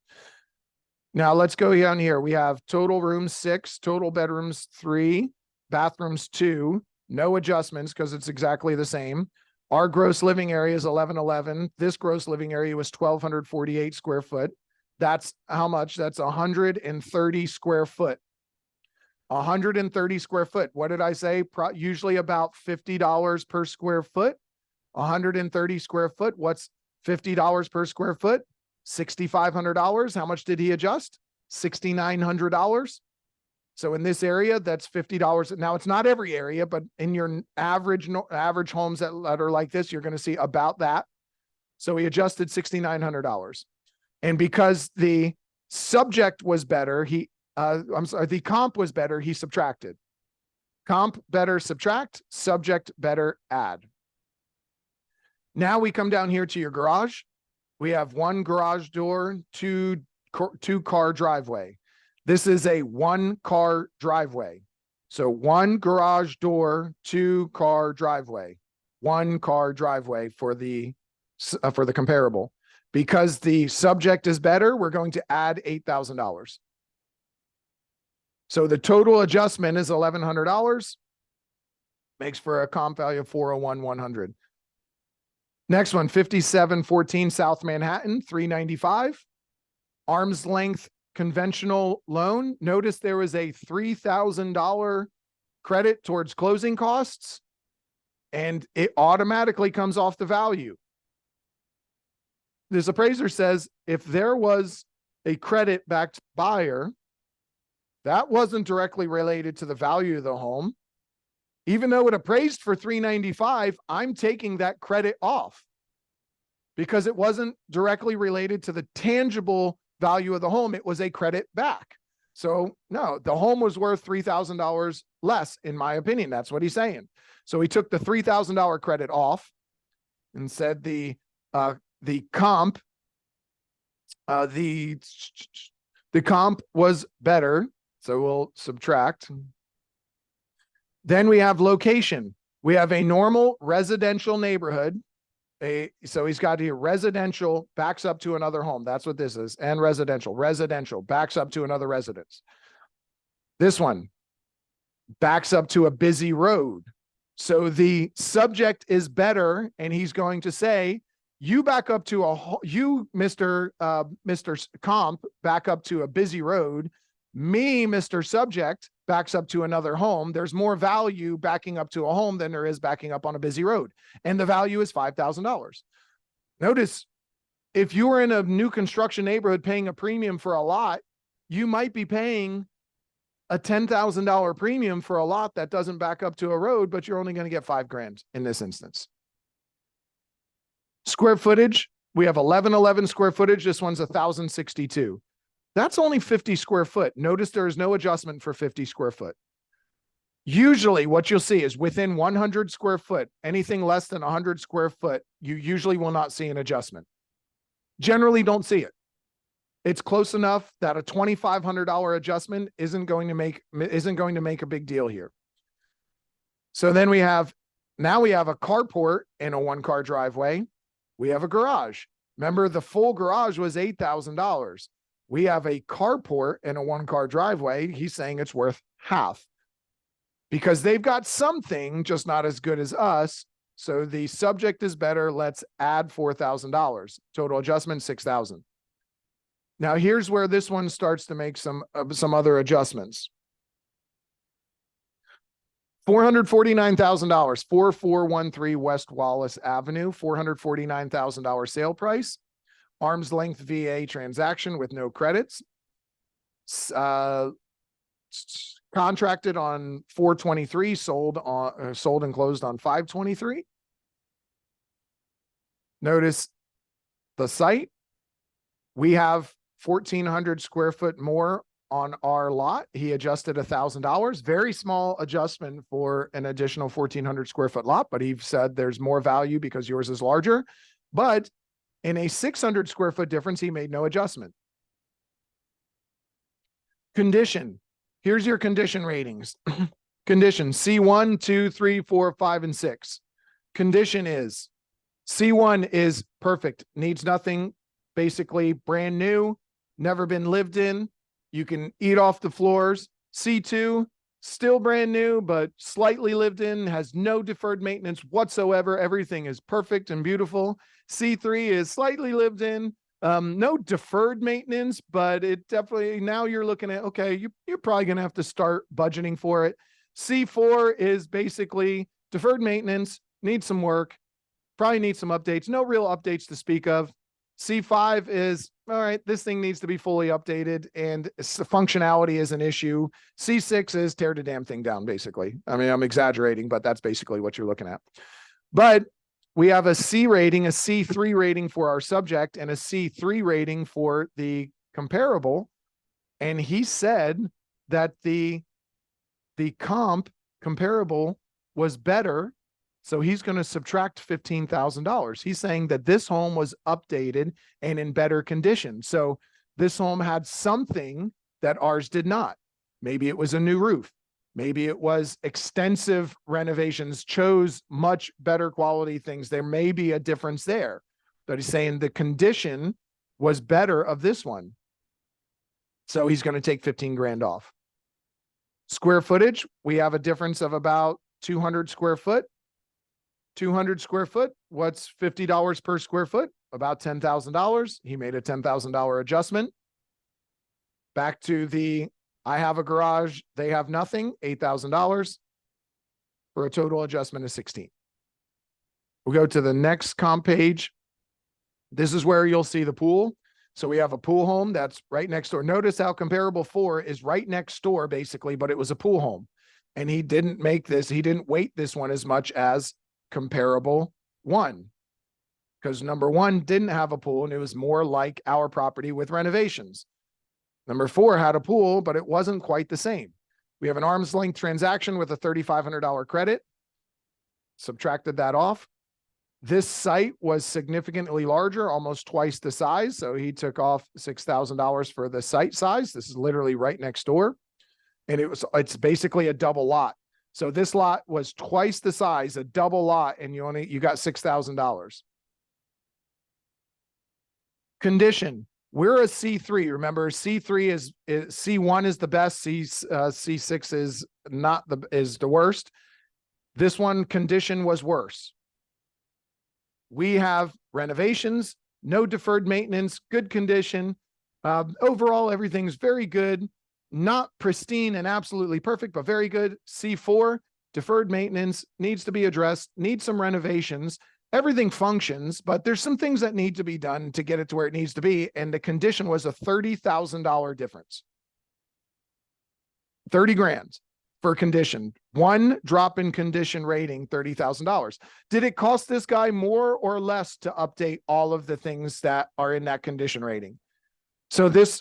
Now let's go down here. We have total rooms 6, total bedrooms 3, bathrooms 2, no adjustments because it's exactly the same. Our gross living area is 1111. This gross living area was 1,248 square foot. That's how much? That's 130 square foot. 130 square foot. What did I say? Usually about $50 per square foot. 130 square foot. What's $50 per square foot? $6,500. How much did he adjust? $6,900. So in this area, that's $50. Now it's not every area, but in your average homes that are like this, you're going to see about that. So he adjusted $6,900. And because the subject was better, the comp was better, he subtracted. Comp better subtract, subject better add. Now we come down here to your garage. We have 1 garage door, 2 car driveway. This is a 1-car driveway. So 1 garage door, 2 car driveway, 1 car driveway for the comparable. Because the subject is better, we're going to add $8,000. So the total adjustment is $1,100, makes for a comp value of $401,100. Next one, 5714 South Manhattan, $395. Arm's length conventional loan, notice there was a $3,000 credit towards closing costs, and it automatically comes off the value. This appraiser says if there was a credit-backed buyer, that wasn't directly related to the value of the home. Even though it appraised for $395, I'm taking that credit off because it wasn't directly related to the tangible value of the home. It was a credit back. So no, the home was worth $3,000 less, in my opinion. That's what he's saying. So he took the $3,000 credit off and said the comp was better. So we'll subtract. Then we have location. We have a normal residential neighborhood. So he's got here residential backs up to another home. That's what this is. And residential backs up to another residence. This one backs up to a busy road. So the subject is better, and he's going to say, you back up to Mr. Comp, back up to a busy road. Me, Mr. Subject, backs up to another home. There's more value backing up to a home than there is backing up on a busy road. And the value is $5,000. Notice, if you were in a new construction neighborhood paying a premium for a lot, you might be paying a $10,000 premium for a lot that doesn't back up to a road, but you're only going to get $5,000 in this instance. Square footage, we have 1111 square footage. This one's 1,062. That's only 50 square foot. Notice there is no adjustment for 50 square foot. Usually what you'll see is within 100 square foot, anything less than 100 square foot, you usually will not see an adjustment. Generally don't see it. It's close enough that a $2,500 adjustment isn't going to make a big deal here. So then we have a carport and a one-car driveway. We have a garage. Remember, the full garage was $8,000. We have a carport and a one-car driveway. He's saying it's worth half because they've got something, just not as good as us. So the subject is better. Let's add $4,000. Total adjustment, $6,000. Now here's where this one starts to make some other adjustments. $449,000, 4413 West Wallace Avenue, $449,000 sale price. Arm's length VA transaction with no credits. Contracted on 4/23, sold and closed on 5/23. Notice the site. We have 1,400 square foot more on our lot. He adjusted $1,000. Very small adjustment for an additional 1,400 square foot lot, but he said there's more value because yours is larger. But in a 600 square foot difference, he made no adjustment. Condition. Here's your condition ratings. Condition C1, 2, 3, 4, 5, and 6. Condition is C1 is perfect. Needs nothing. Basically brand new. Never been lived in. You can eat off the floors. C2, still brand new, but slightly lived in, has no deferred maintenance whatsoever. Everything is perfect and beautiful. C3 is slightly lived in, no deferred maintenance, but it definitely, now you're looking at, okay, you're probably going to have to start budgeting for it. C4 is basically deferred maintenance, needs some work, probably needs some updates, no real updates to speak of. C5 is, all right, this thing needs to be fully updated and functionality is an issue. C6 is tear the damn thing down, basically. I mean, I'm exaggerating, but that's basically what you're looking at. But we have a C rating, a C3 rating for our subject, and a C3 rating for the comparable. And he said that the comp comparable was better. So he's going to subtract $15,000. He's saying that this home was updated and in better condition. So this home had something that ours did not. Maybe it was a new roof. Maybe it was extensive renovations, chose much better quality things. There may be a difference there, but he's saying the condition was better of this one. So he's going to take 15 grand off. Square footage, we have a difference of about 200 square foot. 200 square foot, what's $50 per square foot? About $10,000. He made a $10,000 adjustment. Back to the, I have a garage, they have nothing, $8,000 for a total adjustment of 16. We'll go to the next comp page. This is where you'll see the pool. So we have a pool home that's right next door. Notice how comparable 4 is right next door, basically, but it was a pool home. And he didn't make this, he didn't weight this one as much as comparable 1. Because number 1 didn't have a pool and it was more like our property with renovations. Number 4 had a pool, but it wasn't quite the same. We have an arm's length transaction with a $3,500 credit. Subtracted that off. This site was significantly larger, almost twice the size. So he took off $6,000 for the site size. This is literally right next door. And it's basically a double lot. So this lot was twice the size, a double lot, and you got $6,000. Condition. We're a C3. Remember, C3 is C1 is the best. C6 is not the worst. This one condition was worse. We have renovations, no deferred maintenance, good condition. Overall, everything's very good. Not pristine and absolutely perfect, but very good. C4, deferred maintenance, needs to be addressed, needs some renovations. Everything functions, but there's some things that need to be done to get it to where it needs to be. And the condition was a $30,000 difference. 30 grand for condition. One drop in condition rating, $30,000. Did it cost this guy more or less to update all of the things that are in that condition rating? So this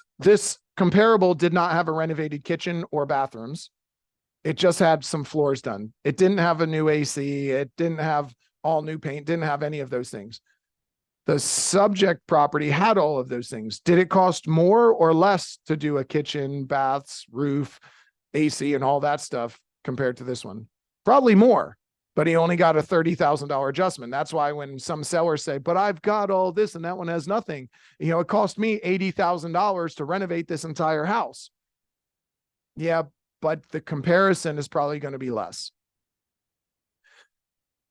comparable did not have a renovated kitchen or bathrooms. It just had some floors done. It didn't have a new AC. It didn't have all new paint, didn't have any of those things. The subject property had all of those things. Did it cost more or less to do a kitchen, baths, roof, AC, and all that stuff compared to this one? Probably more, but he only got a $30,000 adjustment. That's why when some sellers say, but I've got all this and that one has nothing, it cost me $80,000 to renovate this entire house. Yeah, but the comparison is probably going to be less.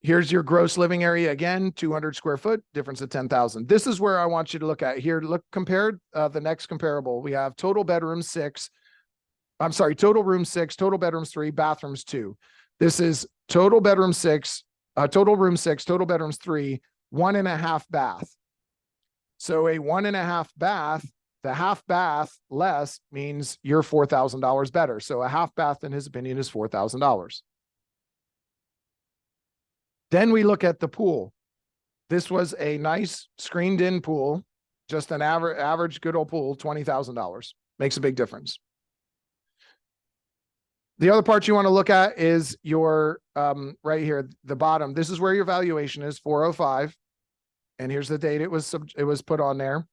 Here's your gross living area again, 200 square foot, difference of 10,000. This is where I want you to look at here. Look, compared the next comparable. We have total bedroom 6. I'm sorry, total room 6, total bedrooms 3, bathrooms 2. This is total bedroom 6, total room 6, total bedrooms 3, 1.5 bath. So a 1.5 bath, the half bath less means you're $4,000 better. So a half bath, in his opinion, is $4,000. Then we look at the pool. This was a nice screened in pool, just an average good old pool, $20,000. Makes a big difference. The other part you want to look at is your, right here, the bottom. This is where your valuation is, 405. And here's the date it was put on there.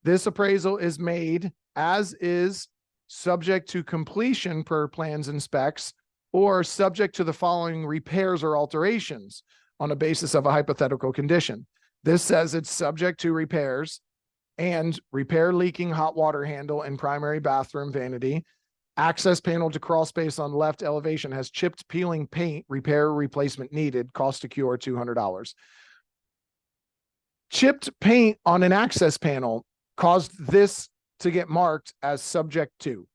This appraisal is made as is, subject to completion per plans and specs, or subject to the following repairs or alterations on a basis of a hypothetical condition. This says it's subject to repairs and repair leaking hot water handle and primary bathroom vanity. Access panel to crawl space on left elevation has chipped peeling paint, repair or replacement needed, cost to cure $200. Chipped paint on an access panel caused this to get marked as subject to.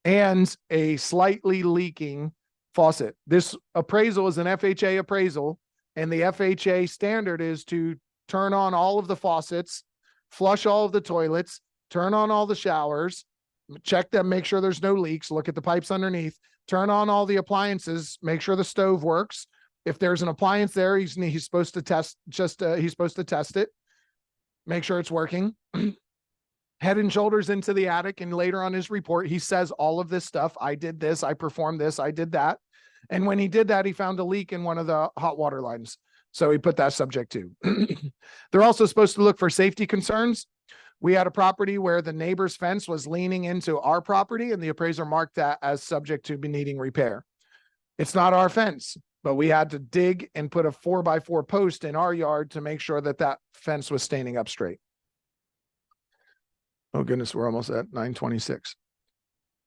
And a slightly leaking faucet. This appraisal is an FHA appraisal, and the FHA standard is to turn on all of the faucets, flush all of the toilets, turn on all the showers, check them, make sure there's no leaks, look at the pipes underneath, turn on all the appliances, make sure the stove works. If there's an appliance there, he's supposed to test, he's supposed to test it, make sure it's working. Head and shoulders into the attic, and later on his report, he says all of this stuff. I did this, I performed this, I did that. And when he did that, he found a leak in one of the hot water lines. So he put that subject to. They're also supposed to look for safety concerns. We had a property where the neighbor's fence was leaning into our property, and the appraiser marked that as subject to be needing repair. It's not our fence, but we had to dig and put a 4x4 post in our yard to make sure that that fence was standing up straight. Oh goodness, we're almost at 9:26.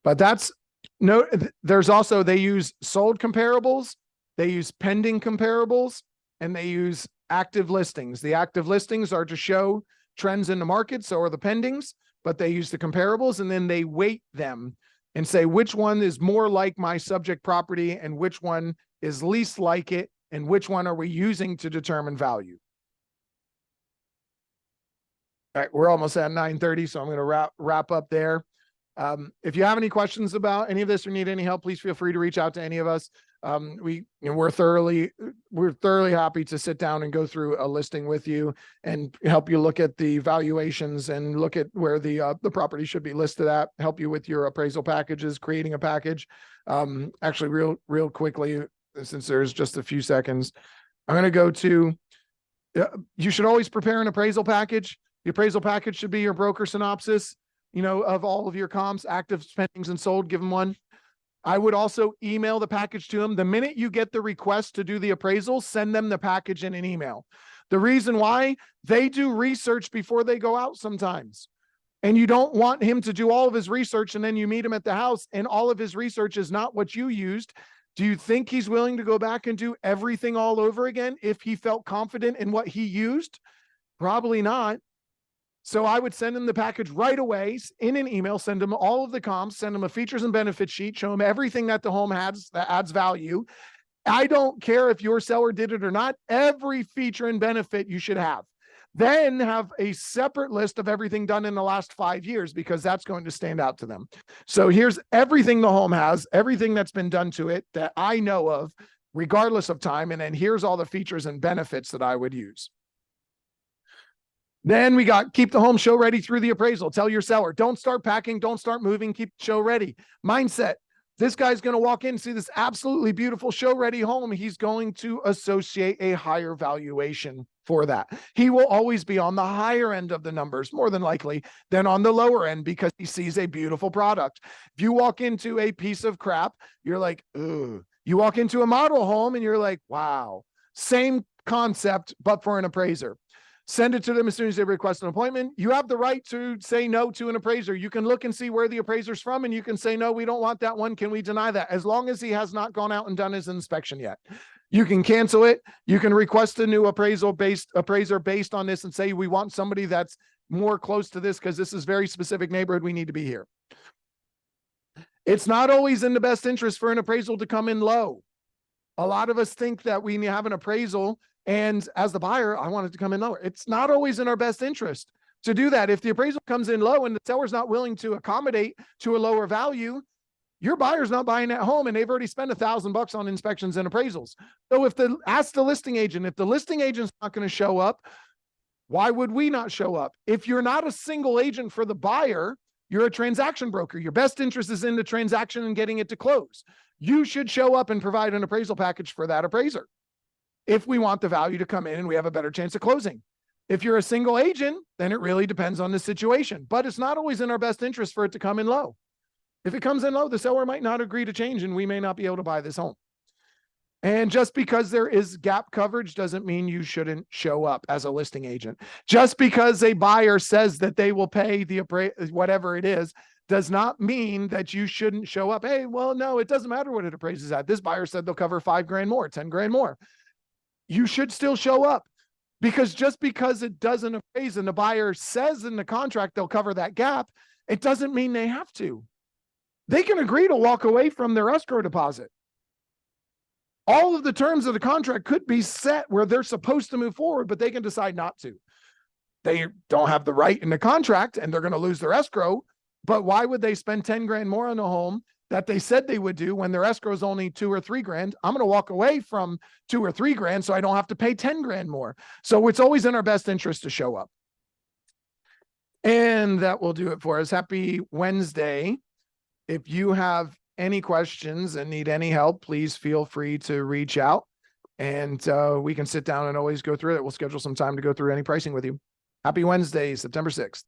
But that's no, there's also, they use sold comparables, they use pending comparables, and they use active listings. The active listings are to show trends in the market, so are the pendings. but they use the comparables and then they weight them and say which one is more like my subject property and which one is least like it, and which one are we using to determine value. All right, we're almost at 9:30, so I'm going to wrap up there. If you have any questions about any of this or need any help, please feel free to reach out to any of us. We're thoroughly happy to sit down and go through a listing with you and help you look at the valuations and look at where the property should be listed at, help you with your appraisal packages, creating a package. Actually, real quickly, since there's just a few seconds, I'm going to go to, you should always prepare an appraisal package. The appraisal package should be your broker synopsis, of all of your comps, active, pendings, and sold. Give them one. I would also email the package to them. The minute you get the request to do the appraisal, send them the package in an email. The reason why, they do research before they go out sometimes. And you don't want him to do all of his research and then you meet him at the house and all of his research is not what you used. Do you think he's willing to go back and do everything all over again if he felt confident in what he used? Probably not. So I would send him the package right away in an email, send him all of the comps, send him a features and benefits sheet, show him everything that the home has that adds value. I don't care if your seller did it or not. Every feature and benefit you should have. Then have a separate list of everything done in the last 5 years, because that's going to stand out to them. So here's everything the home has, everything that's been done to it that I know of, regardless of time. And then here's all the features and benefits that I would use. Then we got keep the home show ready through the appraisal. Tell your seller, don't start packing, don't start moving, keep the show ready. Mindset. This guy's going to walk in and see this absolutely beautiful show ready home. He's going to associate a higher valuation for that. He will always be on the higher end of the numbers, more than likely, than on the lower end, because he sees a beautiful product. If you walk into a piece of crap, you're like, ugh. You walk into a model home and you're like, wow. Same concept, but for an appraiser. Send it to them as soon as they request an appointment. You have the right to say no to an appraiser. You can look and see where the appraiser's from, and you can say, no, we don't want that one. Can we deny that? As long as he has not gone out and done his inspection yet. You can cancel it. You can request a new appraiser based on this and say, we want somebody that's more close to this because this is very specific neighborhood. We need to be here. It's not always in the best interest for an appraisal to come in low. A lot of us think that we have an appraisal, and as the buyer, I want it to come in lower. It's not always in our best interest to do that. If the appraisal comes in low and the seller's not willing to accommodate to a lower value, your buyer's not buying that home and they've already spent $1,000 on inspections and appraisals. So ask the listing agent, if the listing agent's not going to show up, why would we not show up? If you're not a single agent for the buyer, you're a transaction broker. Your best interest is in the transaction and getting it to close. You should show up and provide an appraisal package for that appraiser if we want the value to come in and we have a better chance of closing. If you're a single agent, then it really depends on the situation, but it's not always in our best interest for it to come in low. If it comes in low, the seller might not agree to change and we may not be able to buy this home. And just because there is gap coverage doesn't mean you shouldn't show up as a listing agent. Just because a buyer says that they will pay the whatever it is, does not mean that you shouldn't show up. Hey, well, no, it doesn't matter what it appraises at. This buyer said they'll cover $5,000 more, $10,000 more. You should still show up, because just because it doesn't appraise and the buyer says in the contract they'll cover that gap, it doesn't mean they have to. They can agree to walk away from their escrow deposit. All of the terms of the contract could be set where they're supposed to move forward, but they can decide not to. They don't have the right in the contract and they're going to lose their escrow. But why would they spend $10,000 more on a home that they said they would do when their escrow is only $2,000 or $3,000? I'm going to walk away from $2,000 or $3,000 so I don't have to pay $10,000 more. So it's always in our best interest to show up. And that will do it for us. Happy Wednesday. If you have any questions and need any help, please feel free to reach out and we can sit down and always go through it. We'll schedule some time to go through any pricing with you. Happy Wednesday, September 6th.